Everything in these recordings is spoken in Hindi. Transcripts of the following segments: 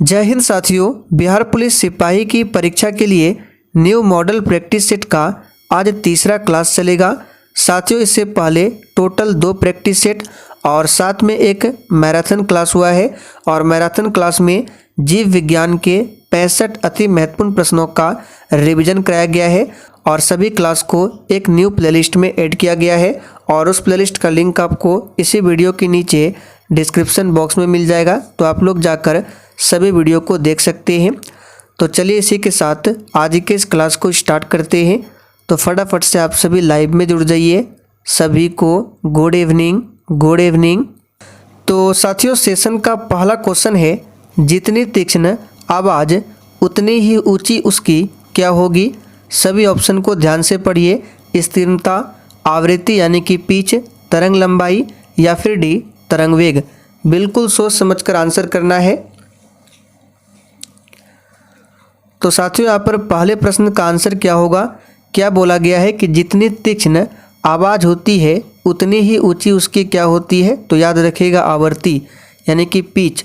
जय हिंद साथियों। बिहार पुलिस सिपाही की परीक्षा के लिए न्यू मॉडल प्रैक्टिस सेट का आज तीसरा क्लास चलेगा। साथियों, इससे पहले टोटल 2 प्रैक्टिस सेट और साथ में एक मैराथन क्लास हुआ है और मैराथन क्लास में जीव विज्ञान के 65 अति महत्वपूर्ण प्रश्नों का रिवीजन कराया गया है और सभी क्लास को एक न्यू प्लेलिस्ट में ऐड किया गया है और उस प्लेलिस्ट का लिंक आपको इसी वीडियो के नीचे डिस्क्रिप्शन बॉक्स में मिल जाएगा, तो आप लोग जाकर सभी वीडियो को देख सकते हैं। तो चलिए इसी के साथ आज के इस क्लास को स्टार्ट करते हैं। तो फटाफट से आप सभी लाइव में जुड़ जाइए। सभी को गुड इवनिंग, गुड इवनिंग। तो साथियों, सेशन का पहला क्वेश्चन है, जितनी तीक्ष्ण आवाज़ उतनी ही ऊंची उसकी क्या होगी। सभी ऑप्शन को ध्यान से पढ़िए। स्थिरता, आवृत्ति यानी कि पिच, तरंग लंबाई या फिर डी तरंग वेग। बिल्कुल सोच समझकर आंसर करना है। तो साथियों, यहाँ पर पहले प्रश्न का आंसर क्या होगा। क्या बोला गया है कि जितनी तीक्ष्ण आवाज़ होती है उतनी ही ऊंची उसकी क्या होती है। तो याद रखिएगा आवृत्ति यानी कि पिच।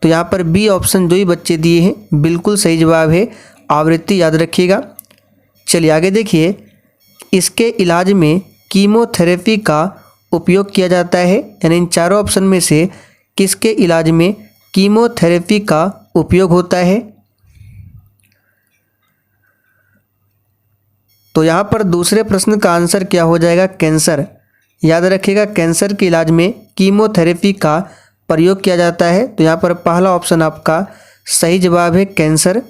तो यहाँ पर बी ऑप्शन जो ही बच्चे दिए हैं बिल्कुल सही जवाब है, आवृत्ति याद रखिएगा। चलिए आगे देखिए, इसके इलाज में कीमोथेरेपी का उपयोग किया जाता है, यानी इन चारों ऑप्शन में से किसके इलाज में कीमोथेरेपी का उपयोग होता है। तो यहाँ पर दूसरे प्रश्न का आंसर क्या हो जाएगा, कैंसर। याद रखिएगा कैंसर के इलाज में कीमोथेरेपी का प्रयोग किया जाता है। तो यहाँ पर पहला ऑप्शन आपका सही जवाब है, कैंसर।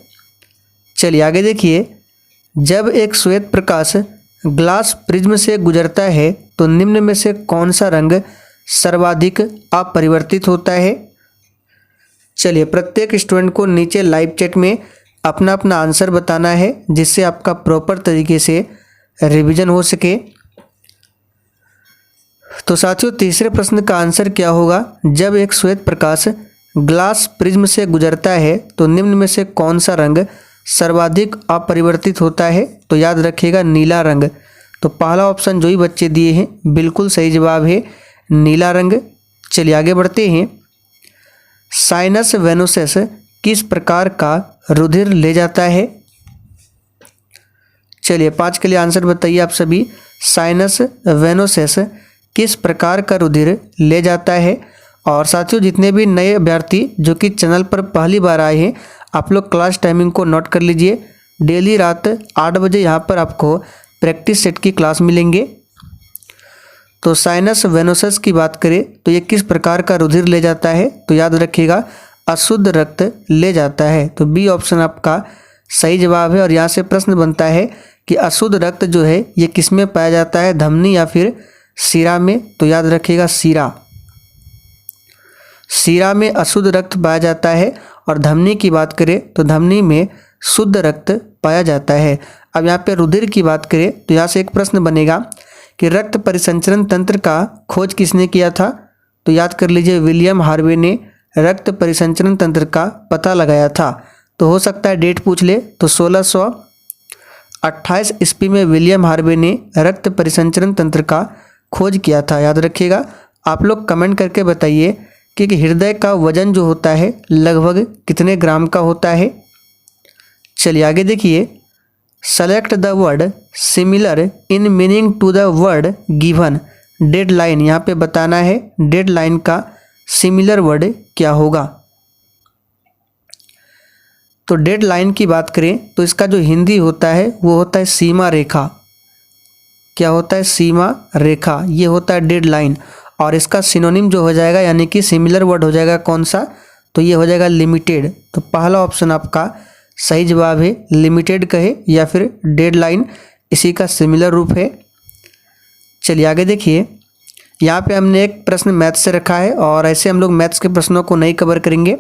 चलिए आगे देखिए, जब एक श्वेत प्रकाश ग्लास प्रिज्म से गुजरता है तो निम्न में से कौन सा रंग सर्वाधिक अपरिवर्तित होता है। चलिए प्रत्येक स्टूडेंट को नीचे लाइव चैट में अपना अपना आंसर बताना है, जिससे आपका प्रॉपर तरीके से रिवीजन हो सके। तो साथियों, तीसरे प्रश्न का आंसर क्या होगा, जब एक श्वेत प्रकाश ग्लास प्रिज्म से गुजरता है तो निम्न में से कौन सा रंग सर्वाधिक अपरिवर्तित होता है। तो याद रखिएगा नीला रंग। तो पहला ऑप्शन जो ही बच्चे दिए हैं बिल्कुल सही जवाब है, नीला रंग। चलिए आगे बढ़ते हैं, साइनस वेनोसस किस प्रकार का रुधिर ले जाता है। चलिए 5 के लिए आंसर बताइए आप सभी। साइनस वेनोसस किस प्रकार का रुधिर ले जाता है। और साथियों, जितने भी नए अभ्यर्थी जो कि चैनल पर पहली बार आए हैं, आप लोग क्लास टाइमिंग को नोट कर लीजिए। डेली रात 8 बजे यहाँ पर आपको प्रैक्टिस सेट की क्लास मिलेंगे। तो साइनस वेनोसस की बात करें तो ये किस प्रकार का रुधिर ले जाता है। तो याद रखिएगा अशुद्ध रक्त ले जाता है। तो बी ऑप्शन आपका सही जवाब है। और यहाँ से प्रश्न बनता है कि अशुद्ध रक्त जो है ये किस में पाया जाता है, धमनी या फिर शिरा में। तो याद रखिएगा शिरा, शिरा में अशुद्ध रक्त पाया जाता है। और धमनी की बात करें तो धमनी में शुद्ध रक्त पाया जाता है। अब यहाँ पे रुधिर की बात करें तो यहाँ से एक प्रश्न बनेगा कि रक्त परिसंचरण तंत्र का खोज किसने किया था। तो याद कर लीजिए विलियम हार्वे ने रक्त परिसंचरण तंत्र का पता लगाया था। तो हो सकता है डेट पूछ ले, तो 1628 ईस्वी में विलियम हार्वे ने रक्त परिसंचरण तंत्र का खोज किया था। याद रखिएगा। आप लोग कमेंट करके बताइए कि हृदय का वजन जो होता है लगभग कितने ग्राम का होता है। चलिए आगे देखिए, select the word similar in meaning to the word given. Deadline यहाँ पे बताना है, डेडलाइन का सिमिलर वर्ड क्या होगा। तो डेडलाइन की बात करें तो इसका जो हिंदी होता है वो होता है सीमा रेखा। क्या होता है, सीमा रेखा, ये होता है डेडलाइन। और इसका सिनोनिम जो हो जाएगा यानी कि सिमिलर वर्ड हो जाएगा कौन सा, तो ये हो जाएगा लिमिटेड। तो पहला ऑप्शन आपका सही जवाब है, लिमिटेड कहे या फिर डेडलाइन, इसी का सिमिलर रूप है। चलिए आगे देखिए, यहाँ पे हमने एक प्रश्न मैथ्स से रखा है और ऐसे हम लोग मैथ्स के प्रश्नों को नहीं कवर करेंगे।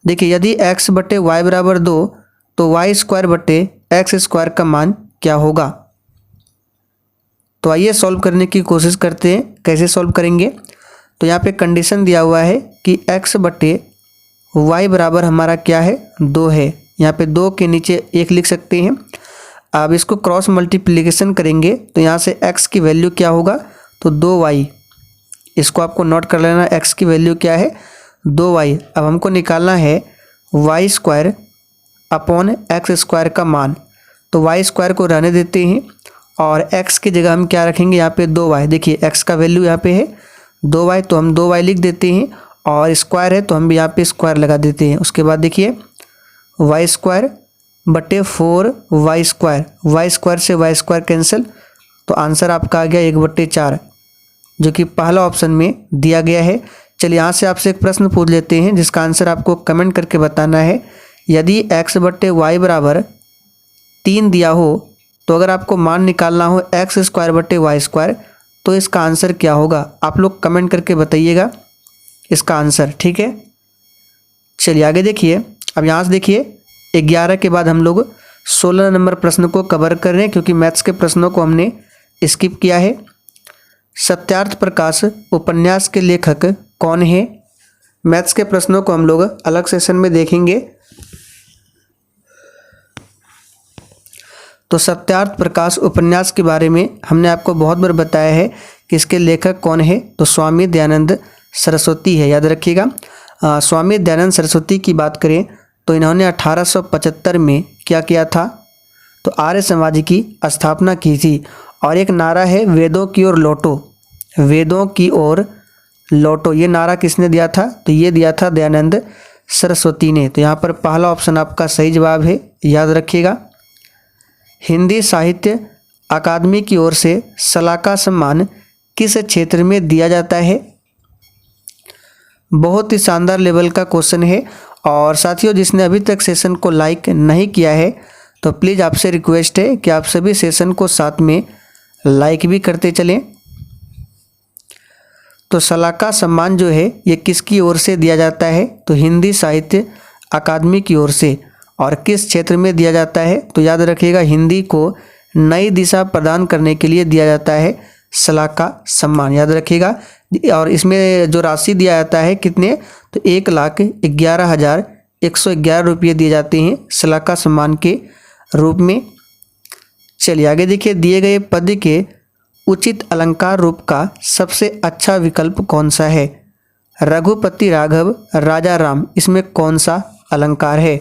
देखिए, यदि x बटे वाई बराबर 2 तो वाई स्क्वायर बटे एक्स स्क्वायर का मान क्या होगा। तो आइए सॉल्व करने की कोशिश करते हैं। कैसे सॉल्व करेंगे, तो यहाँ पे कंडीशन दिया हुआ है कि x बटे वाई बराबर हमारा क्या है, 2 है। यहाँ पे 2 के नीचे 1 लिख सकते हैं। अब इसको क्रॉस मल्टीप्लिकेशन करेंगे तो यहाँ से x की वैल्यू क्या होगा, तो 2y। इसको आपको नोट कर लेना, x की वैल्यू क्या है, 2y। अब हमको निकालना है Y square upon X square का मान। तो वाई स्क्वायर को रहने देते हैं और एक्स की जगह हम क्या रखेंगे, यहाँ पे 2y। देखिए एक्स का वैल्यू यहाँ पे है 2y, तो हम 2y लिख देते हैं और स्क्वायर है तो हम भी यहाँ पे स्क्वायर लगा देते हैं। उसके बाद देखिए वाई स्क्वायर बटे 4y स्क्वायर, वाई स्क्वायर से वाई स्क्वायर कैंसिल, तो आंसर आपका आ गया 1/4, जो कि पहला ऑप्शन में दिया गया है। चलिए यहाँ से आपसे एक प्रश्न पूछ लेते हैं जिसका आंसर आपको कमेंट करके बताना है। यदि x/y बराबर 3 दिया हो तो अगर आपको मान निकालना हो x²/y², तो इसका आंसर क्या होगा? आप लोग कमेंट करके बताइएगा इसका आंसर, ठीक है। चलिए आगे देखिए। अब यहाँ से देखिए 11 के बाद हम लोग 16 नंबर प्रश्न को कवर कर रहे हैं, क्योंकि मैथ्स के प्रश्नों को हमने स्किप किया है। सत्यार्थ प्रकाश उपन्यास के लेखक कौन है? मैथ्स के प्रश्नों को हम लोग अलग सेशन में देखेंगे। तो सत्यार्थ प्रकाश उपन्यास के बारे में हमने आपको बहुत बार बताया है कि इसके लेखक कौन है। तो स्वामी दयानंद सरस्वती है, याद रखिएगा। स्वामी दयानंद सरस्वती की बात करें तो इन्होंने 1875 में क्या किया था? तो आर्य समाज की स्थापना की थी। और एक नारा है वेदों की ओर लौटो, वेदों की ओर लौटो, ये नारा किसने दिया था? तो ये दिया था दयानंद सरस्वती ने। तो यहाँ पर पहला ऑप्शन आपका सही जवाब है, याद रखिएगा। हिंदी साहित्य अकादमी की ओर से सलाका सम्मान किस क्षेत्र में दिया जाता है? बहुत ही शानदार लेवल का क्वेश्चन है। और साथियों, जिसने अभी तक सेशन को लाइक नहीं किया है तो प्लीज़ आपसे रिक्वेस्ट है कि आप सभी सेशन को साथ में लाइक भी करते चलें। तो सलाका सम्मान जो है ये किसकी ओर से दिया जाता है? तो हिंदी साहित्य अकादमी की ओर से। और किस क्षेत्र में दिया जाता है? तो याद रखिएगा हिंदी को नई दिशा प्रदान करने के लिए दिया जाता है सलाका सम्मान, याद रखिएगा। और इसमें जो राशि दिया जाता है कितने? तो 1,11,111 रुपये दिए जाते हैं सलाका सम्मान के रूप में। चलिए आगे देखिए। दिए गए पद के उचित अलंकार रूप का सबसे अच्छा विकल्प कौन सा है? रघुपति राघव राजा राम, इसमें कौन सा अलंकार है?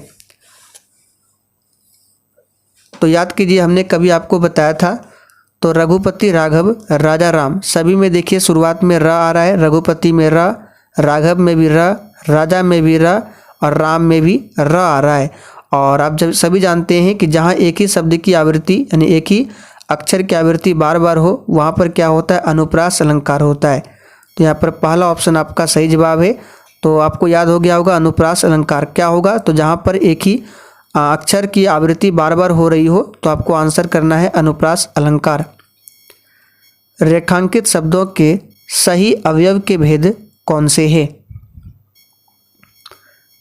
तो याद कीजिए, हमने कभी आपको बताया था। तो रघुपति राघव राजा राम सभी में देखिए शुरुआत में र आ रहा है। रघुपति में र, राघव में भी र, राजा में भी र और राम में भी र आ रहा है। और आप जब सभी जानते हैं कि जहाँ एक ही शब्द की आवृत्ति यानी एक ही अक्षर की आवृत्ति बार बार हो वहाँ पर क्या होता है? अनुप्रास अलंकार होता है। तो यहाँ पर पहला ऑप्शन आपका सही जवाब है। तो आपको याद हो गया होगा अनुप्रास अलंकार क्या होगा? तो जहाँ पर एक ही अक्षर की आवृत्ति बार बार हो रही हो तो आपको आंसर करना है अनुप्रास अलंकार। रेखांकित शब्दों के सही अवयव के भेद कौन से हैं?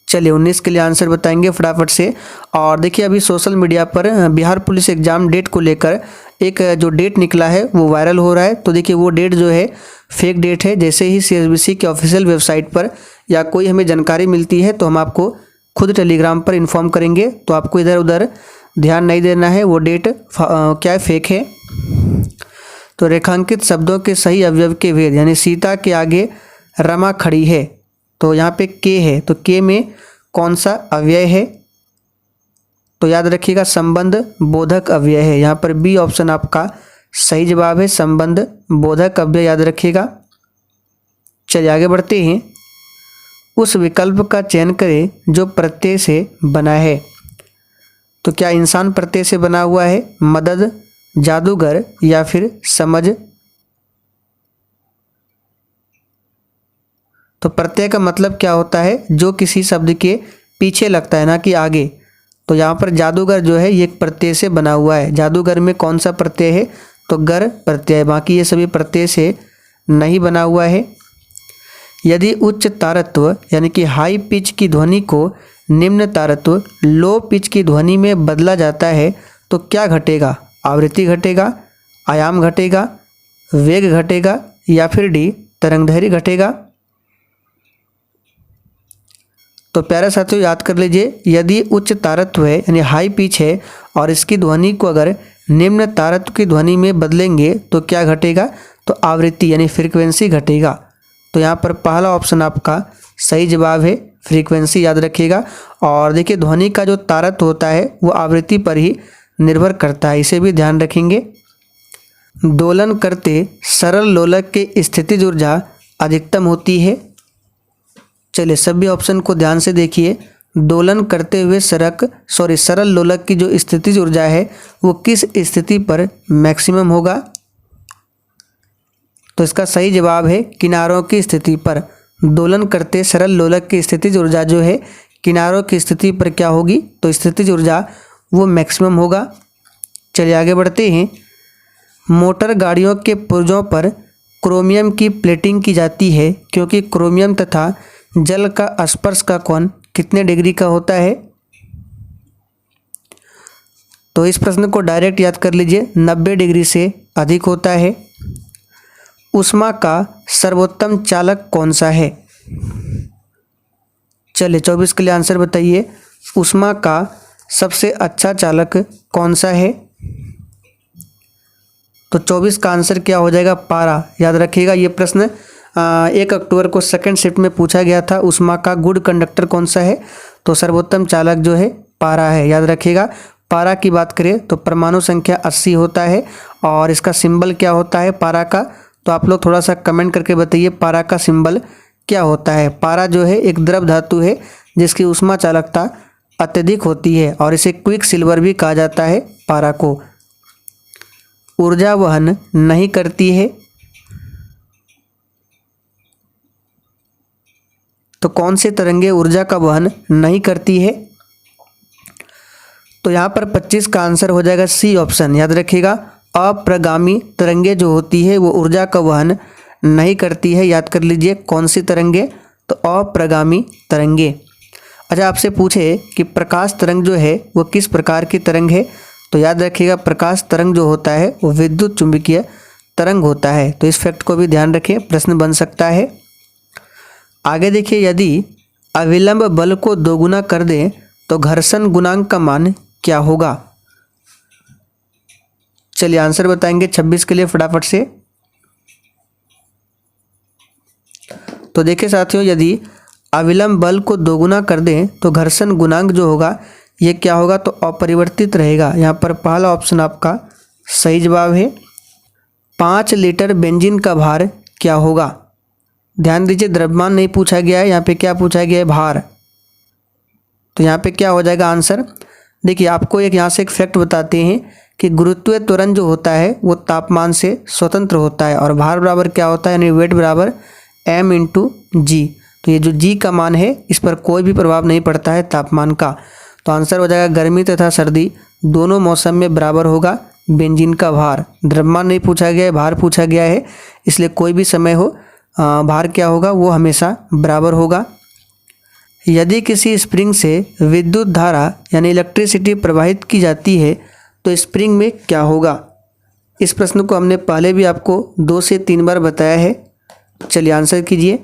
चलिए 19 के लिए आंसर बताएंगे फटाफट से। और देखिए अभी सोशल मीडिया पर बिहार पुलिस एग्जाम डेट को लेकर एक जो डेट निकला है वो वायरल हो रहा है। तो देखिए वो डेट जो है फेक डेट है। जैसे ही CSBC के ऑफिशियल वेबसाइट पर या कोई हमें जानकारी मिलती है तो हम आपको खुद टेलीग्राम पर इन्फॉर्म करेंगे। तो आपको इधर उधर ध्यान नहीं देना है, वो डेट क्या है? फेक है। तो रेखांकित शब्दों के सही अवयव के भेद, यानी सीता के आगे रमा खड़ी है तो यहाँ पे के है, तो के में कौन सा अव्यय है? तो याद रखिएगा संबंध बोधक अव्यय है। यहाँ पर बी ऑप्शन आपका सही जवाब है, संबंध बोधक अव्यय, याद रखिएगा। चलिए आगे बढ़ते हैं। उस विकल्प का चयन करें जो प्रत्यय से बना है। तो क्या इंसान प्रत्यय से बना हुआ है, मदद, जादूगर या फिर समझ? तो प्रत्यय का मतलब क्या होता है? जो किसी शब्द के पीछे लगता है, ना कि आगे। तो यहाँ पर जादूगर जो है ये एक प्रत्यय से बना हुआ है। जादूगर में कौन सा प्रत्यय है? तो गर प्रत्यय, बाकी ये सभी प्रत्यय से नहीं बना हुआ है। यदि उच्च तारत्व यानी कि हाई पिच की ध्वनि को निम्न तारत्व लो पिच की ध्वनि में बदला जाता है तो क्या घटेगा? आवृत्ति घटेगा, आयाम घटेगा, वेग घटेगा या फिर डी तरंगदैर्घ्य घटेगा? तो प्यारे साथियों याद कर लीजिए, यदि उच्च तारत्व है यानी हाई पिच है और इसकी ध्वनि को अगर निम्न तारत्व की ध्वनि में बदलेंगे तो क्या घटेगा? तो आवृत्ति यानी फ्रीक्वेंसी घटेगा। तो यहाँ पर पहला ऑप्शन आपका सही जवाब है, फ्रीक्वेंसी, याद रखिएगा। और देखिए ध्वनि का जो तारत होता है वो आवृत्ति पर ही निर्भर करता है, इसे भी ध्यान रखेंगे। दोलन करते सरल लोलक की स्थितिज ऊर्जा अधिकतम होती है। चलिए सभी ऑप्शन को ध्यान से देखिए। दोलन करते हुए सरल लोलक की जो स्थितिज ऊर्जा है वो किस स्थिति पर मैक्सिमम होगा? तो इसका सही जवाब है किनारों की स्थिति पर। दोलन करते सरल लोलक की स्थितिज ऊर्जा जो है किनारों की स्थिति पर क्या होगी? तो स्थितिज ऊर्जा वो मैक्सिमम होगा। चलिए आगे बढ़ते हैं। मोटर गाड़ियों के पुर्जों पर क्रोमियम की प्लेटिंग की जाती है क्योंकि क्रोमियम तथा जल का स्पर्श का कोण कितने डिग्री का होता है? तो इस प्रश्न को डायरेक्ट याद कर लीजिए, 90 डिग्री से अधिक होता है। ऊष्मा का सर्वोत्तम चालक कौन सा है? चलिए 24 के लिए आंसर बताइए। ऊष्मा का सबसे अच्छा चालक कौन सा है? तो 24 का आंसर क्या हो जाएगा? पारा। याद रखिएगा ये प्रश्न 1 अक्टूबर को सेकंड शिफ्ट में पूछा गया था। ऊष्मा का गुड कंडक्टर कौन सा है? तो सर्वोत्तम चालक जो है पारा है। याद रखिएगा पारा की बात करें तो परमाणु संख्या 80 होता है। और इसका सिंबल क्या होता है पारा का? तो आप लोग थोड़ा सा कमेंट करके बताइए पारा का सिंबल क्या होता है। पारा जो है एक द्रव धातु है जिसकी ऊष्मा चालकता अत्यधिक होती है और इसे क्विक सिल्वर भी कहा जाता है पारा को। ऊर्जा वहन नहीं करती है, तो कौन सी तरंगे ऊर्जा का वहन नहीं करती है? तो यहाँ पर 25 का आंसर हो जाएगा सी ऑप्शन। याद रखिएगा अप्रगामी तरंगे जो होती है वो ऊर्जा का वहन नहीं करती है। याद कर लीजिए कौन सी तरंगे? तो अप्रगामी तरंगे। अच्छा आपसे पूछे कि प्रकाश तरंग जो है वो किस प्रकार की तरंग है? तो याद रखिएगा प्रकाश तरंग जो होता है वो विद्युत चुंबकीय तरंग होता है। तो इस फैक्ट को भी ध्यान रखें, प्रश्न बन सकता है। आगे देखिए, यदि अविलंब बल को दोगुना कर दें तो घर्षण गुणांक का मान क्या होगा? चलिए आंसर बताएंगे 26 के लिए फटाफट से। तो देखिए साथियों, यदि अविलंब बल को दोगुना कर दें तो घर्षण गुणांक जो होगा ये क्या होगा? तो अपरिवर्तित रहेगा। यहाँ पर पहला ऑप्शन आपका सही जवाब है। 5 लीटर बेंजीन का भार क्या होगा? ध्यान दीजिए द्रव्यमान नहीं पूछा गया है, यहाँ पे क्या पूछा गया है? भार। तो यहाँ पे क्या हो जाएगा आंसर? देखिए आपको यहाँ से एक फैक्ट बताते हैं कि गुरुत्वीय त्वरण जो होता है वो तापमान से स्वतंत्र होता है और भार बराबर क्या होता है? यानी वेट बराबर m/g। तो ये जो g का मान है इस पर कोई भी प्रभाव नहीं पड़ता है तापमान का। तो आंसर हो जाएगा गर्मी तथा सर्दी दोनों मौसम में बराबर होगा बेंजीन का भार। द्रव्यमान नहीं पूछा गया है, भार पूछा गया है, इसलिए कोई भी समय हो भार क्या होगा? वो हमेशा बराबर होगा। यदि किसी स्प्रिंग से विद्युत धारा यानी इलेक्ट्रिसिटी प्रवाहित की जाती है तो स्प्रिंग में क्या होगा? इस प्रश्न को हमने पहले भी आपको 2 से 3 बार बताया है। चलिए आंसर कीजिए।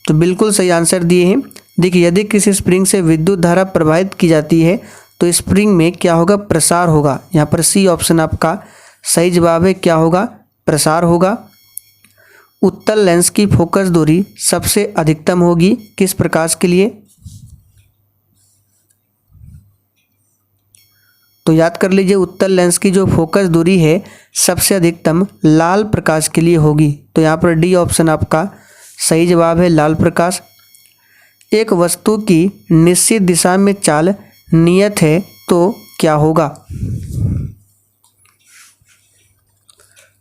तो बिल्कुल सही आंसर दिए हैं। देखिए यदि किसी स्प्रिंग से विद्युत धारा प्रवाहित की जाती है तो स्प्रिंग में क्या होगा? प्रसार होगा। यहाँ पर सी ऑप्शन आपका सही जवाब है। क्या होगा? प्रसार होगा। उत्तल लेंस की फोकस दूरी सबसे अधिकतम होगी किस प्रकाश के लिए? तो याद कर लीजिए उत्तल लेंस की जो फोकस दूरी है सबसे अधिकतम लाल प्रकाश के लिए होगी। तो यहाँ पर डी ऑप्शन आपका सही जवाब है, लाल प्रकाश। एक वस्तु की निश्चित दिशा में चाल नियत है तो क्या होगा?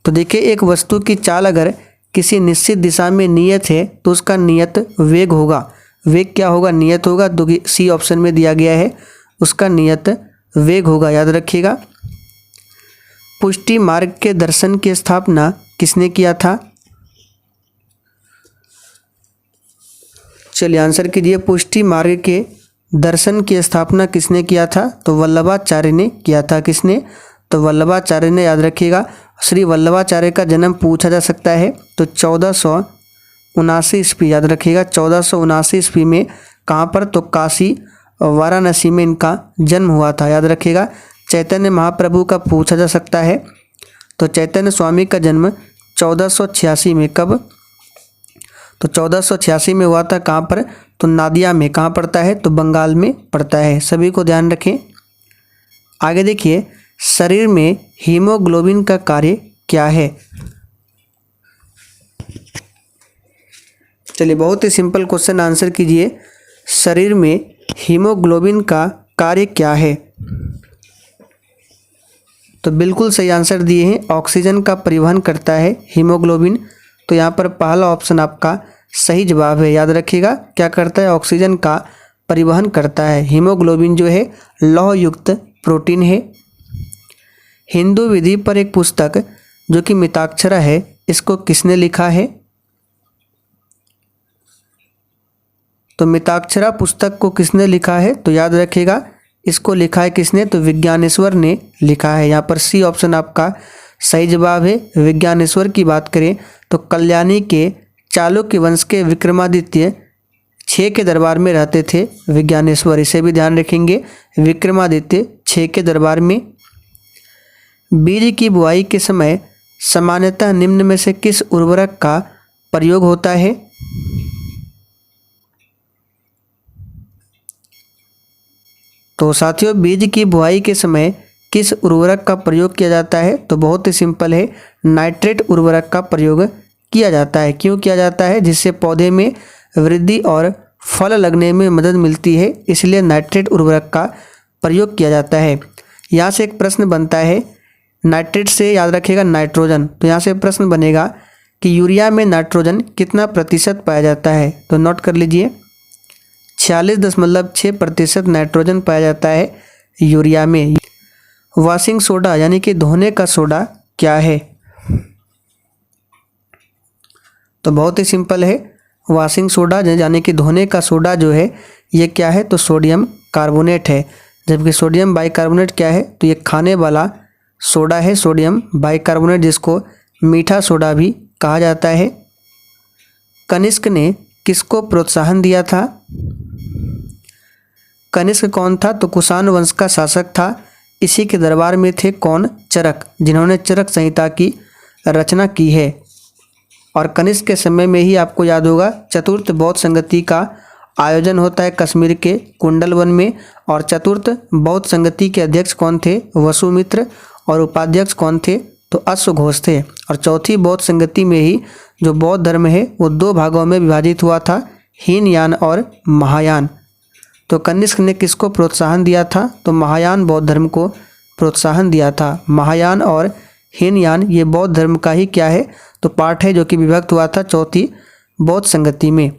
तो देखिए एक वस्तु की चाल अगर किसी निश्चित दिशा में नियत है तो उसका नियत वेग होगा। वेग क्या होगा? नियत होगा। तो सी ऑप्शन में दिया गया है, उसका नियत वेग होगा। याद रखिएगा। पुष्टि मार्ग के दर्शन की स्थापना किसने किया था? चलिए आंसर कीजिए। पुष्टि मार्ग के दर्शन की स्थापना किसने किया था? तो वल्लभाचार्य ने किया था। किसने? तो वल्लभाचार्य ने। याद रखिएगा श्री वल्लभाचार्य का जन्म पूछा जा सकता है तो 1479 ईस्वी। याद रखिएगा 1479 ईस्वी में कहाँ पर? तो काशी वाराणसी में इनका जन्म हुआ था। याद रखिएगा। चैतन्य महाप्रभु का पूछा जा सकता है तो चैतन्य स्वामी का जन्म 1486 में। कब? तो 1486 में हुआ था। कहाँ पर? तो नादिया में। कहाँ पड़ता है? तो बंगाल में पड़ता है। सभी को ध्यान रखें। आगे देखिए, शरीर में हीमोग्लोबिन का कार्य क्या है? चलिए, बहुत ही सिंपल क्वेश्चन, आंसर कीजिए। शरीर में हीमोग्लोबिन का कार्य क्या है? तो बिल्कुल सही आंसर दिए हैं, ऑक्सीजन का परिवहन करता है हीमोग्लोबिन। तो यहाँ पर पहला ऑप्शन आपका सही जवाब है। याद रखिएगा, क्या करता है? ऑक्सीजन का परिवहन करता है। हीमोग्लोबिन जो है लौह युक्त प्रोटीन है। हिंदू विधि पर एक पुस्तक जो कि मिताक्षरा है, इसको किसने लिखा है? तो मिताक्षरा पुस्तक को किसने लिखा है? तो याद रखिएगा, इसको लिखा है किसने? तो विज्ञानेश्वर ने लिखा है। यहाँ पर सी ऑप्शन आपका सही जवाब है। विज्ञानेश्वर की बात करें तो कल्याणी के चालुक्य वंश के विक्रमादित्य 6 के दरबार में रहते थे विज्ञानेश्वर। इसे भी ध्यान रखेंगे, विक्रमादित्य 6 के दरबार में। बीज की बुआई के समय सामान्यतः निम्न में से किस उर्वरक का प्रयोग होता है? तो साथियों, बीज की बुआई के समय किस उर्वरक का प्रयोग किया जाता है? तो बहुत ही सिंपल है, नाइट्रेट उर्वरक का प्रयोग किया जाता है। क्यों किया जाता है? जिससे पौधे में वृद्धि और फल लगने में मदद मिलती है, इसलिए नाइट्रेट उर्वरक का प्रयोग किया जाता है। यहाँ से एक प्रश्न बनता है, नाइट्रेट से याद रखिएगा नाइट्रोजन। तो यहाँ से प्रश्न बनेगा कि यूरिया में नाइट्रोजन कितना प्रतिशत पाया जाता है? तो नोट कर लीजिए, 46.6% नाइट्रोजन पाया जाता है यूरिया में। वॉशिंग सोडा यानी कि धोने का सोडा क्या है? तो बहुत ही सिंपल है, वॉशिंग सोडा यानी कि धोने का सोडा जो है ये क्या है? तो सोडियम कार्बोनेट है। जबकि सोडियम बाइकार्बोनेट क्या है? तो ये खाने वाला सोडा है, सोडियम बाइकार्बोनेट, जिसको मीठा सोडा भी कहा जाता है। कनिष्क ने किसको प्रोत्साहन दिया था? कनिष्क कौन था? तो कुषाण वंश का शासक था। इसी के दरबार में थे कौन? चरक, जिन्होंने चरक संहिता की रचना की है। और कनिष्क के समय में ही आपको याद होगा चतुर्थ बौद्ध संगति का आयोजन होता है कश्मीर के कुंडल वन में। और चतुर्थ बौद्ध संगति के अध्यक्ष कौन थे? वसुमित्र। और उपाध्यक्ष कौन थे? तो अश्वघोष थे। और चौथी बौद्ध संगति में ही जो बौद्ध धर्म है वो 2 भागों में विभाजित हुआ था, हीनयान और महायान। तो कनिष्क ने किसको प्रोत्साहन दिया था? तो महायान बौद्ध धर्म को प्रोत्साहन दिया था। महायान और हीनयान ये बौद्ध धर्म का ही क्या है? तो पार्ट है, जो कि विभक्त हुआ था चौथी बौद्ध संगति में।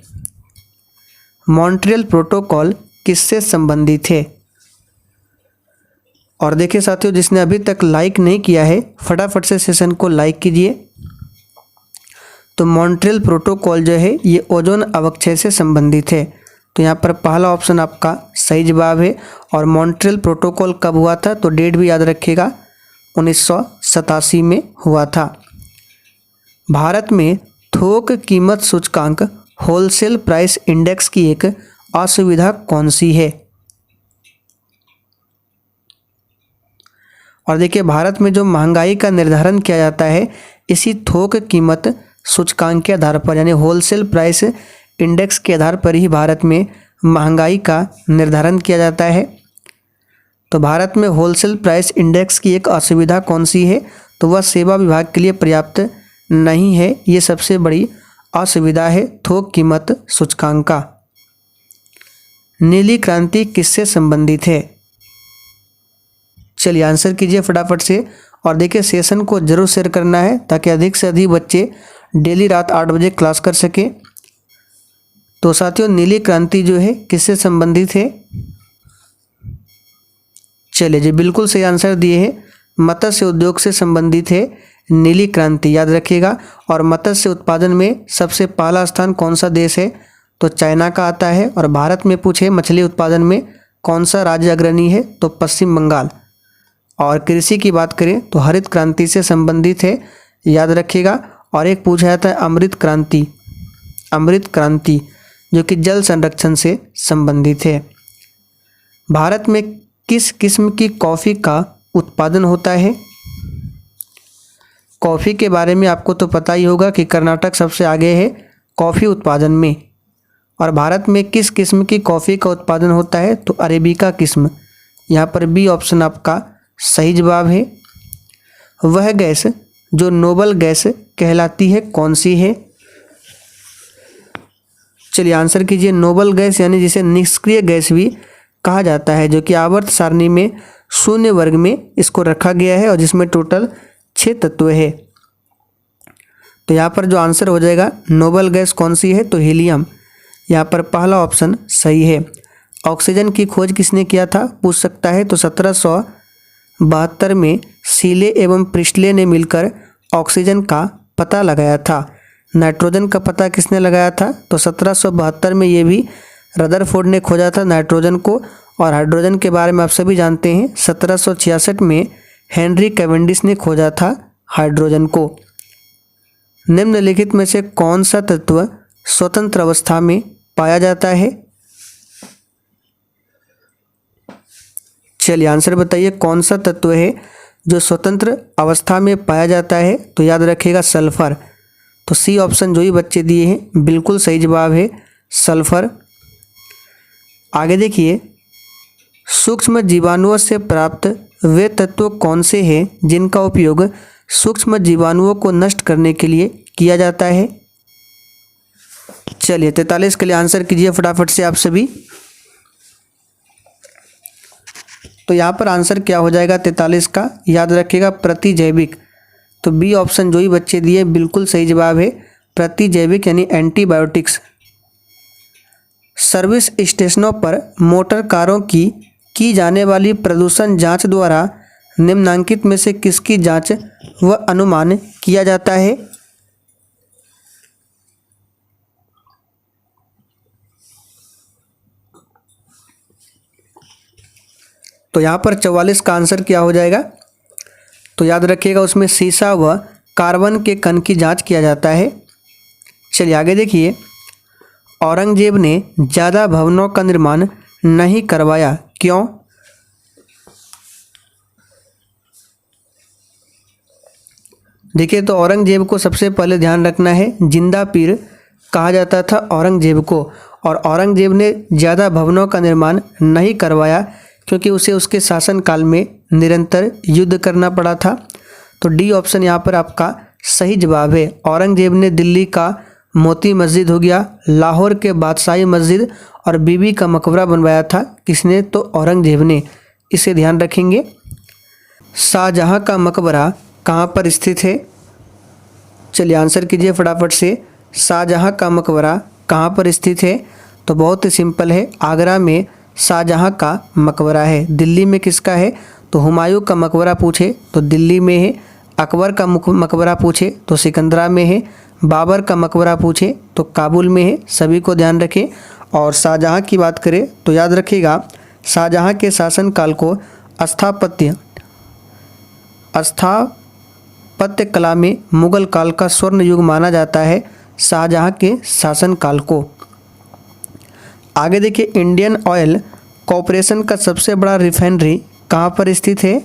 मॉन्ट्रियल प्रोटोकॉल किससे संबंधित है? और देखिए साथियों, जिसने अभी तक लाइक नहीं किया है फटाफट से सेशन को लाइक कीजिए। तो मॉन्ट्रियल प्रोटोकॉल जो है ये ओजोन अवक्षय से संबंधित है। तो यहाँ पर पहला ऑप्शन आपका सही जवाब है। और मॉन्ट्रियल प्रोटोकॉल कब हुआ था? तो डेट भी याद रखिएगा, 1987 में हुआ था। भारत में थोक कीमत सूचकांक होलसेल प्राइस इंडेक्स की एक असुविधा कौन सी है? और देखिए, भारत में जो महंगाई का निर्धारण किया जाता है इसी थोक कीमत सूचकांक के आधार पर, यानी होलसेल प्राइस इंडेक्स के आधार पर ही भारत में महंगाई का निर्धारण किया जाता है। तो भारत में होलसेल प्राइस इंडेक्स की एक असुविधा कौन सी है? तो वह सेवा विभाग के लिए पर्याप्त नहीं है। ये सबसे बड़ी असुविधा है थोक कीमत सूचकांक का। नीली क्रांति किससे संबंधित है? चलिए आंसर कीजिए फटाफट से। और देखिए, सेशन को जरूर शेयर करना है ताकि अधिक से अधिक बच्चे डेली रात 8 बजे क्लास कर सके। तो साथियों, नीली क्रांति जो है किससे संबंधित है? चलिए जी, बिल्कुल सही आंसर दिए हैं, मत्स्य उद्योग से संबंधित है नीली क्रांति, याद रखिएगा। और मत्स्य उत्पादन में सबसे पहला स्थान कौन सा देश है? तो चाइना का आता है। और भारत में पूछे मछली उत्पादन में कौन सा राज्य अग्रणी है? तो पश्चिम बंगाल। और कृषि की बात करें तो हरित क्रांति से संबंधित है, याद रखिएगा। और एक पूछा जाता है अमृत क्रांति, अमृत क्रांति जो कि जल संरक्षण से संबंधित है। भारत में किस किस्म की कॉफ़ी का उत्पादन होता है? कॉफ़ी के बारे में आपको तो पता ही होगा कि कर्नाटक सबसे आगे है कॉफ़ी उत्पादन में। और भारत में किस किस्म की कॉफ़ी का उत्पादन होता है? तो अरेबिका किस्म। यहाँ पर बी ऑप्शन आपका सही जवाब है। वह गैस जो नोबल गैस कहलाती है कौन सी है? चलिए आंसर कीजिए। नोबल गैस यानी जिसे निष्क्रिय गैस भी कहा जाता है, जो कि आवर्त सारणी में शून्य वर्ग में इसको रखा गया है और जिसमें टोटल 6 तत्व है। तो यहाँ पर जो आंसर हो जाएगा नोबल गैस कौन सी है? तो हीलियम। यहाँ पर पहला ऑप्शन सही है। ऑक्सीजन की खोज किसने किया था? पूछ सकता है। तो 1772 में सीले एवं प्रिस्टले ने मिलकर ऑक्सीजन का पता लगाया था। नाइट्रोजन का पता किसने लगाया था? तो 1772 में ये भी रदरफोर्ड ने खोजा था नाइट्रोजन को। और हाइड्रोजन के बारे में आप सभी जानते हैं 1766 में हेनरी कैवेंडिश ने खोजा था हाइड्रोजन को। निम्नलिखित में से कौन सा तत्व स्वतंत्र अवस्था में पाया जाता है? चलिए आंसर बताइए, कौन सा तत्व है जो स्वतंत्र अवस्था में पाया जाता है? तो याद रखिएगा सल्फर। तो सी ऑप्शन जो ही बच्चे दिए हैं बिल्कुल सही जवाब है सल्फर। आगे देखिए, सूक्ष्म जीवाणुओं से प्राप्त वे तत्व कौन से हैं जिनका उपयोग सूक्ष्म जीवाणुओं को नष्ट करने के लिए किया जाता है? चलिए 43 के लिए आंसर कीजिए फटाफट से आप सभी। तो यहाँ पर आंसर क्या हो जाएगा 43 का? याद रखिएगा प्रतिजैविक। तो बी ऑप्शन जो ही बच्चे दिए बिल्कुल सही जवाब है प्रतिजैविक यानी एंटीबायोटिक्स। सर्विस स्टेशनों पर मोटर कारों की जाने वाली प्रदूषण जांच द्वारा निम्नलिखित में से किसकी जांच व अनुमान किया जाता है? तो यहाँ पर 44 का आंसर क्या हो जाएगा? तो याद रखिएगा उसमें सीसा व कार्बन के कण की जांच किया जाता है। चलिए आगे देखिए, औरंगजेब ने ज़्यादा भवनों का निर्माण नहीं करवाया, क्यों? देखिए तो औरंगजेब को सबसे पहले ध्यान रखना है, जिंदा पीर कहा जाता था औरंगजेब को। और औरंगजेब ने ज़्यादा भवनों का निर्माण नहीं करवाया क्योंकि उसे उसके शासनकाल में निरंतर युद्ध करना पड़ा था। तो डी ऑप्शन यहाँ पर आपका सही जवाब है। औरंगजेब ने दिल्ली का मोती मस्जिद हो गया, लाहौर के बादशाही मस्जिद और बीबी का मकबरा बनवाया था। किसने? तो औरंगजेब ने। इसे ध्यान रखेंगे। शाहजहाँ का मकबरा कहाँ पर स्थित है? चलिए आंसर कीजिए फटाफट से। शाहजहाँ का मकबरा कहाँ पर स्थित है? तो बहुत ही सिंपल है, आगरा में शाहजहाँ का मकबरा है। दिल्ली में किसका है? तो हुमायूं का मकबरा पूछे तो दिल्ली में है। अकबर का मकबरा पूछे तो सिकंदरा में है। बाबर का मकबरा पूछे तो काबुल में है। सभी को ध्यान रखें। और शाहजहाँ की बात करें तो याद रखिएगा शाहजहाँ के शासनकाल को स्थापत्य कला में मुगल काल का स्वर्ण युग माना जाता है, शाहजहाँ के शासनकाल को। आगे देखिए, इंडियन ऑयल कॉरपोरेशन का सबसे बड़ा रिफाइनरी कहाँ पर स्थित है?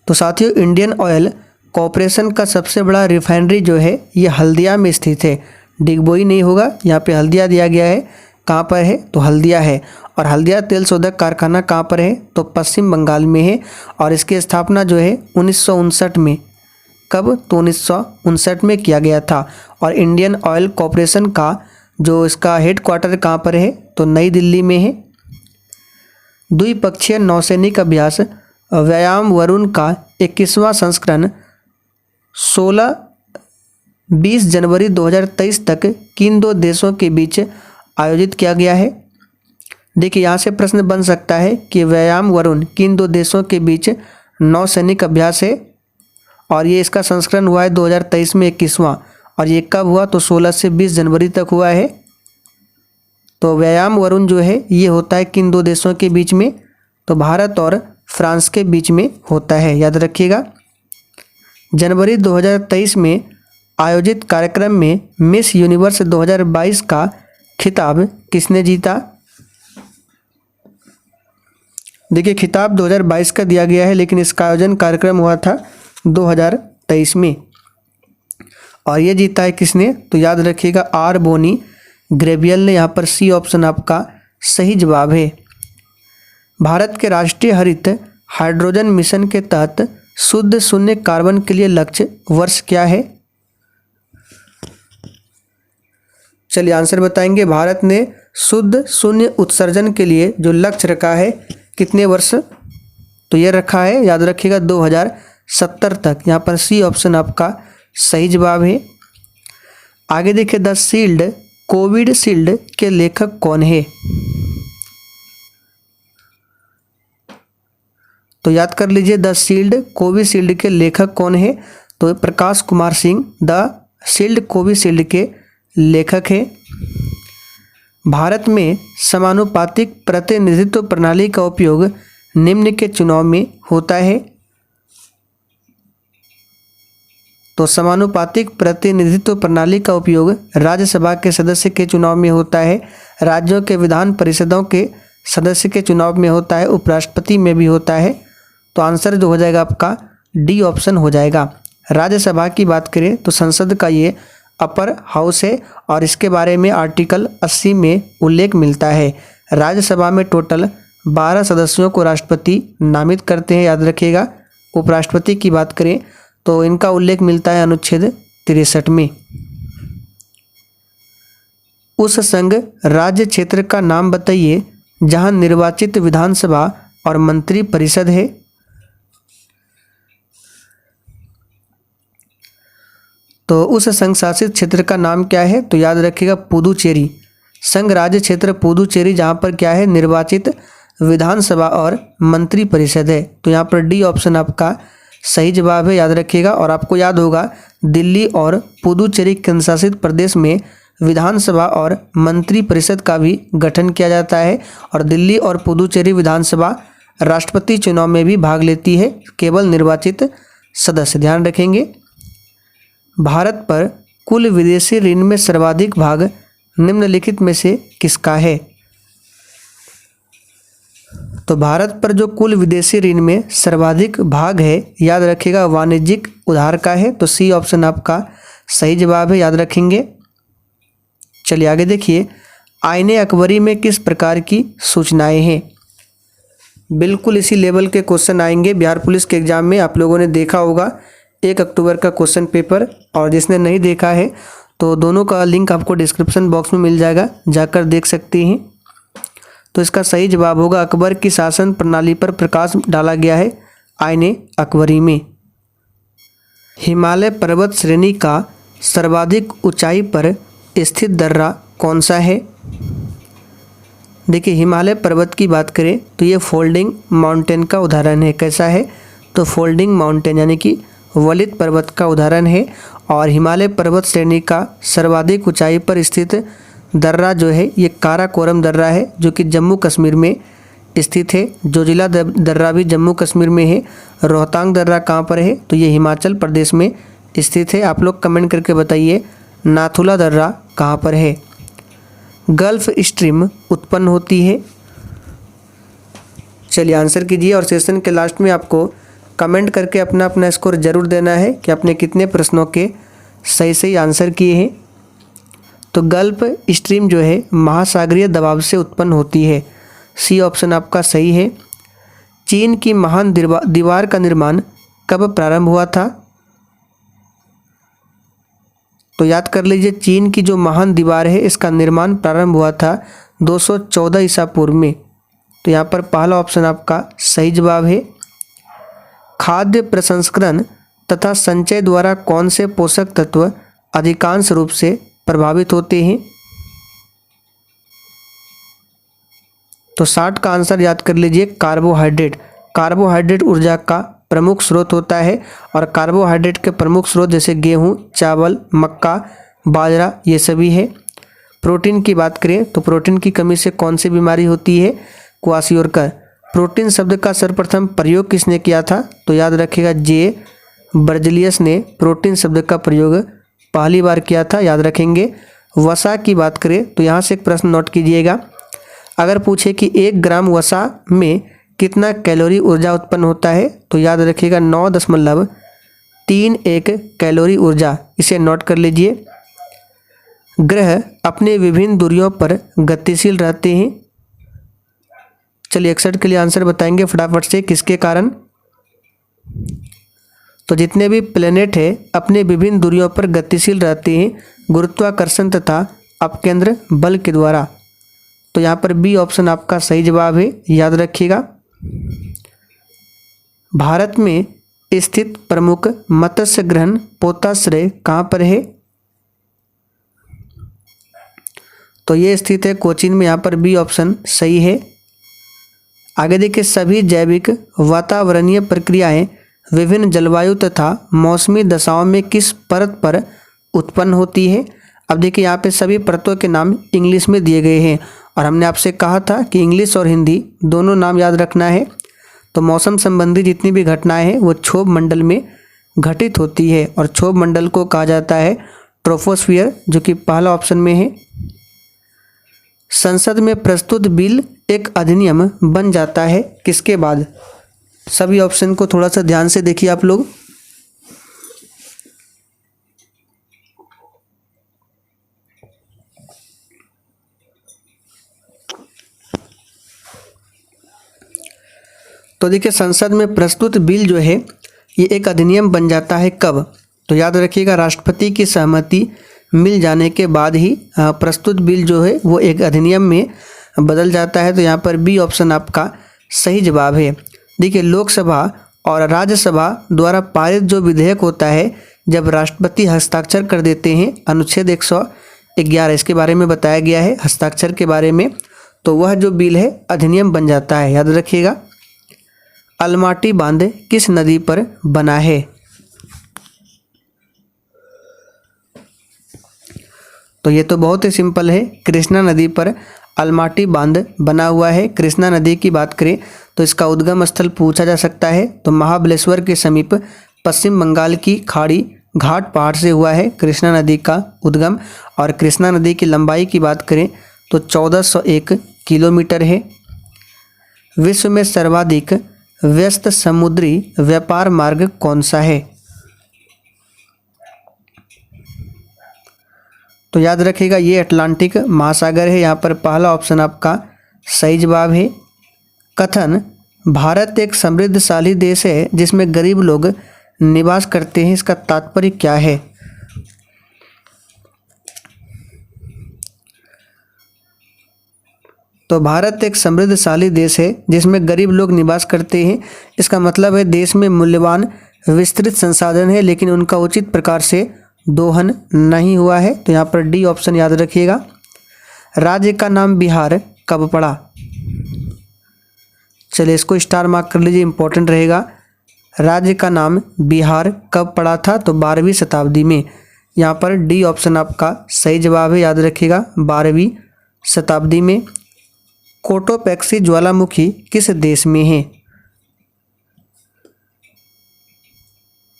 तो साथियों, इंडियन ऑयल कॉरपोरेशन का सबसे बड़ा रिफाइनरी जो है ये हल्दिया में स्थित है। डिगबोई नहीं होगा, यहाँ पे हल्दिया दिया गया है। कहाँ पर है? तो हल्दिया है। और हल्दिया तेल शोधक कारखाना कहाँ पर है? तो पश्चिम बंगाल में है। और इसकी स्थापना जो है 1959 में। कब? तो 1959 में किया गया था। और इंडियन ऑयल कॉरपोरेशन का जो इसका हेड क्वार्टर कहाँ पर है? तो नई दिल्ली में है। द्विपक्षीय नौसैनिक अभ्यास व्यायाम वरुण का 21वां संस्करण 16-20 जनवरी 2023 तक किन दो देशों के बीच आयोजित किया गया है? देखिए यहाँ से प्रश्न बन सकता है कि व्यायाम वरुण किन दो देशों के बीच नौसैनिक अभ्यास है। और ये इसका संस्करण हुआ है 2023 में 21वां। और ये कब हुआ? तो 16 से 20 जनवरी तक हुआ है। तो व्यायाम वरुण जो है ये होता है किन दो देशों के बीच में? तो भारत और फ्रांस के बीच में होता है, याद रखिएगा। जनवरी 2023 में आयोजित कार्यक्रम में मिस यूनिवर्स 2022 का खिताब किसने जीता? देखिए खिताब 2022 का दिया गया है, लेकिन इसका आयोजन कार्यक्रम हुआ था 2023 में। और ये जीता है किसने, तो याद रखिएगा आर बोनी ग्रेवियल ने। यहाँ पर सी ऑप्शन आपका सही जवाब है। भारत के राष्ट्रीय हरित हाइड्रोजन मिशन के तहत शुद्ध शून्य कार्बन के लिए लक्ष्य वर्ष क्या है। चलिए आंसर बताएंगे। भारत ने शुद्ध शून्य उत्सर्जन के लिए जो लक्ष्य रखा है कितने वर्ष, तो ये रखा है याद रखिएगा 2070 तक। यहाँ पर सी ऑप्शन आपका सही जवाब है। आगे देखिए, द शील्ड कोविशील्ड के लेखक कौन है, तो याद कर लीजिए द शील्ड कोविशील्ड के लेखक कौन है, तो Prakash Kumar Singh the shield Covishield के लेखक है। भारत में समानुपातिक प्रतिनिधित्व प्रणाली का उपयोग निम्न के चुनाव में होता है, तो समानुपातिक प्रतिनिधित्व प्रणाली का उपयोग राज्यसभा के सदस्य के चुनाव में होता है, राज्यों के विधान परिषदों के सदस्य के चुनाव में होता है, उपराष्ट्रपति में भी होता है। तो आंसर जो हो जाएगा आपका डी ऑप्शन हो जाएगा। राज्यसभा की बात करें तो संसद का ये अपर हाउस है और इसके बारे में आर्टिकल 80 में उल्लेख मिलता है। राज्यसभा में टोटल 12 सदस्यों को राष्ट्रपति नामित करते हैं, याद रखिएगा। उपराष्ट्रपति की बात करें तो इनका उल्लेख मिलता है अनुच्छेद 63 में। उस संघ राज्य क्षेत्र का नाम बताइए जहां निर्वाचित विधानसभा और मंत्री परिषद है, तो उस संघ शासित क्षेत्र का नाम क्या है, तो याद रखिएगा पुदुचेरी। संघ राज्य क्षेत्र पुदुचेरी जहाँ पर क्या है निर्वाचित विधानसभा और मंत्री परिषद है, तो यहाँ पर डी ऑप्शन आपका सही जवाब है, याद रखिएगा। और आपको याद होगा दिल्ली और पुदुचेरी केंद्र शासित प्रदेश में विधानसभा और मंत्री परिषद का भी गठन किया जाता है और दिल्ली और पुदुचेरी विधानसभा राष्ट्रपति चुनाव में भी भाग लेती है, केवल निर्वाचित सदस्य। ध्यान रखेंगे। भारत पर कुल विदेशी ऋण में सर्वाधिक भाग निम्नलिखित में से किसका है, तो भारत पर जो कुल विदेशी ऋण में सर्वाधिक भाग है याद रखिएगा वाणिज्यिक उधार का है, तो सी ऑप्शन आपका सही जवाब है, याद रखेंगे। चलिए आगे देखिए, आईने अकबरी में किस प्रकार की सूचनाएं हैं। बिल्कुल इसी लेवल के क्वेश्चन आएंगे बिहार पुलिस के एग्जाम में। आप लोगों ने देखा होगा 1 अक्टूबर का क्वेश्चन पेपर, और जिसने नहीं देखा है तो दोनों का लिंक आपको डिस्क्रिप्शन बॉक्स में मिल जाएगा, जाकर देख सकते हैं। तो इसका सही जवाब होगा अकबर की शासन प्रणाली पर प्रकाश डाला गया है आईने अकबरी में। हिमालय पर्वत श्रेणी का सर्वाधिक ऊंचाई पर स्थित दर्रा कौन सा है। देखिए हिमालय पर्वत की बात करें तो ये फोल्डिंग माउंटेन का उदाहरण है। कैसा है, तो फोल्डिंग माउंटेन यानी कि वलित पर्वत का उदाहरण है। और हिमालय पर्वत श्रेणी का सर्वाधिक ऊंचाई पर स्थित दर्रा जो है ये काराकोरम दर्रा है, जो कि जम्मू कश्मीर में स्थित है। जोजिला दर्रा भी जम्मू कश्मीर में है। रोहतांग दर्रा कहाँ पर है, तो ये हिमाचल प्रदेश में स्थित है। आप लोग कमेंट करके बताइए नाथुला दर्रा कहाँ पर है। गल्फ स्ट्रीम उत्पन्न होती है। चलिए आंसर कीजिए, और सेशन के लास्ट में आपको कमेंट करके अपना अपना स्कोर जरूर देना है कि आपने कितने प्रश्नों के सही आंसर किए हैं। तो गल्फ स्ट्रीम जो है महासागरीय दबाव से उत्पन्न होती है, सी ऑप्शन आपका सही है। चीन की महान दीवार का निर्माण कब प्रारंभ हुआ था, तो याद कर लीजिए चीन की जो महान दीवार है इसका निर्माण प्रारंभ हुआ था 214 ईसा पूर्व में। तो यहाँ पर पहला ऑप्शन आपका सही जवाब है। खाद्य प्रसंस्करण तथा संचय द्वारा कौन से पोषक तत्व अधिकांश रूप से प्रभावित होते हैं, तो 60 का आंसर याद कर लीजिए कार्बोहाइड्रेट। कार्बोहाइड्रेट ऊर्जा का प्रमुख स्रोत होता है, और कार्बोहाइड्रेट के प्रमुख स्रोत जैसे गेहूं, चावल, मक्का, बाजरा ये सभी है। प्रोटीन की बात करें तो प्रोटीन की कमी से कौन सी बीमारी होती है, क्वाशियोरकर। प्रोटीन शब्द का सर्वप्रथम प्रयोग किसने किया था, तो याद रखिएगा जे बर्जलियस ने प्रोटीन शब्द का प्रयोग पहली बार किया था, याद रखेंगे। वसा की बात करें तो यहाँ से एक प्रश्न नोट कीजिएगा। अगर पूछे कि 1 ग्राम वसा में कितना कैलोरी ऊर्जा उत्पन्न होता है, तो याद रखिएगा 9.9 31 कैलोरी ऊर्जा, इसे नोट कर लीजिए। ग्रह अपने विभिन्न दूरियों पर गतिशील रहते हैं। चलिए 61 के लिए आंसर बताएंगे फटाफट से, किसके कारण। तो जितने भी प्लेनेट है अपने विभिन्न दूरियों पर गतिशील रहते हैं गुरुत्वाकर्षण तथा अपकेंद्र बल के द्वारा। तो यहाँ पर बी ऑप्शन आपका सही जवाब है, याद रखिएगा। भारत में स्थित प्रमुख मत्स्य ग्रहण पोताश्रय कहाँ पर है। तो ये स्थित है कोचीन में, यहाँ पर बी ऑप्शन सही है। आगे देखिए, सभी जैविक वातावरणीय प्रक्रियाएं विभिन्न जलवायु तथा मौसमी दशाओं में किस परत पर उत्पन्न होती है। अब देखिए यहाँ पे सभी परतों के नाम इंग्लिश में दिए गए हैं और हमने आपसे कहा था कि इंग्लिश और हिंदी दोनों नाम याद रखना है। तो मौसम संबंधी जितनी भी घटनाएं हैं वो क्षोभ मंडल में घटित होती है और क्षोभ मंडल को कहा जाता है ट्रोपोस्फियर, जो कि पहला ऑप्शन में है। संसद में प्रस्तुत बिल एक अधिनियम बन जाता है किसके बाद। सभी ऑप्शन को थोड़ा सा ध्यान से देखिए आप लोग। तो देखिए, संसद में प्रस्तुत बिल जो है ये एक अधिनियम बन जाता है कब। तो याद रखिएगा, राष्ट्रपति की सहमति मिल जाने के बाद ही प्रस्तुत बिल जो है वो एक अधिनियम में बदल जाता है। तो यहाँ पर बी ऑप्शन आपका सही जवाब है। देखिए, लोकसभा और राज्यसभा द्वारा पारित जो विधेयक होता है, जब राष्ट्रपति हस्ताक्षर कर देते हैं, अनुच्छेद 111 इसके बारे में बताया गया है हस्ताक्षर के बारे में, तो वह जो बिल है अधिनियम बन जाता है, याद रखिएगा। अलमाटी बांध किस नदी पर बना है। तो ये तो बहुत ही सिंपल है, कृष्णा नदी पर अलमाटी बांध बना हुआ है। कृष्णा नदी की बात करें तो इसका उद्गम स्थल पूछा जा सकता है, तो महाबलेश्वर के समीप पश्चिम बंगाल की खाड़ी घाट पहाड़ से हुआ है कृष्णा नदी का उद्गम। और कृष्णा नदी की लंबाई की बात करें तो 1401 किलोमीटर है। विश्व में सर्वाधिक व्यस्त समुद्री व्यापार मार्ग कौन सा है। तो याद रखिएगा, ये अटलांटिक महासागर है, यहाँ पर पहला ऑप्शन आपका सही जवाब है। कथन भारत एक समृद्धशाली देश है जिसमें गरीब लोग निवास करते हैं, इसका तात्पर्य क्या है। तो भारत एक समृद्धशाली देश है जिसमें गरीब लोग निवास करते हैं, इसका मतलब है देश में मूल्यवान विस्तृत संसाधन है लेकिन उनका उचित प्रकार से दोहन नहीं हुआ है। तो यहाँ पर डी ऑप्शन याद रखिएगा। राज्य का नाम बिहार कब पड़ा। चलिए इसको स्टार मार्क कर लीजिए, इंपॉर्टेंट रहेगा। राज्य का नाम बिहार कब पड़ा था, तो 12वीं शताब्दी में। यहाँ पर डी ऑप्शन आपका सही जवाब है, याद रखिएगा 12वीं शताब्दी में। कोटोपैक्सी ज्वालामुखी किस देश में है।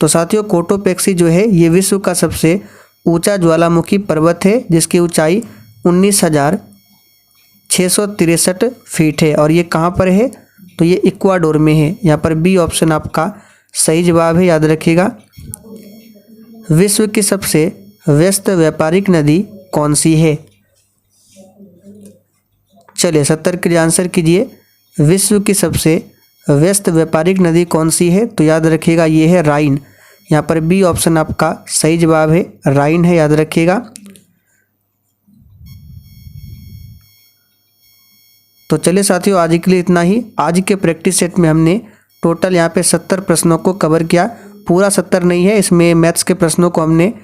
तो साथियों, कोटोपैक्सी जो है ये विश्व का सबसे ऊंचा ज्वालामुखी पर्वत है जिसकी ऊंचाई 19,663 फीट है और ये कहाँ पर है, तो ये इक्वाडोर में है। यहाँ पर बी ऑप्शन आपका सही जवाब है, याद रखिएगा। विश्व की सबसे व्यस्त व्यापारिक नदी कौन सी है। चलिए 70 के लिए आंसर कीजिए। विश्व की सबसे व्यस्त व्यापारिक नदी कौन सी है, तो याद रखिएगा ये है राइन। यहाँ पर बी ऑप्शन आपका सही जवाब है, राइन है, याद रखिएगा। तो चलिए साथियों, आज के लिए इतना ही। आज के प्रैक्टिस सेट में हमने टोटल यहाँ पे 70 प्रश्नों को कवर किया। पूरा 70 नहीं है, इसमें मैथ्स के प्रश्नों को हमने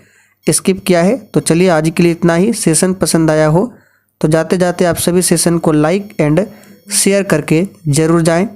स्किप किया है। तो चलिए आज के लिए इतना ही। सेशन पसंद आया हो तो जाते जाते आप सभी सेशन को लाइक एंड शेयर करके ज़रूर जाएं।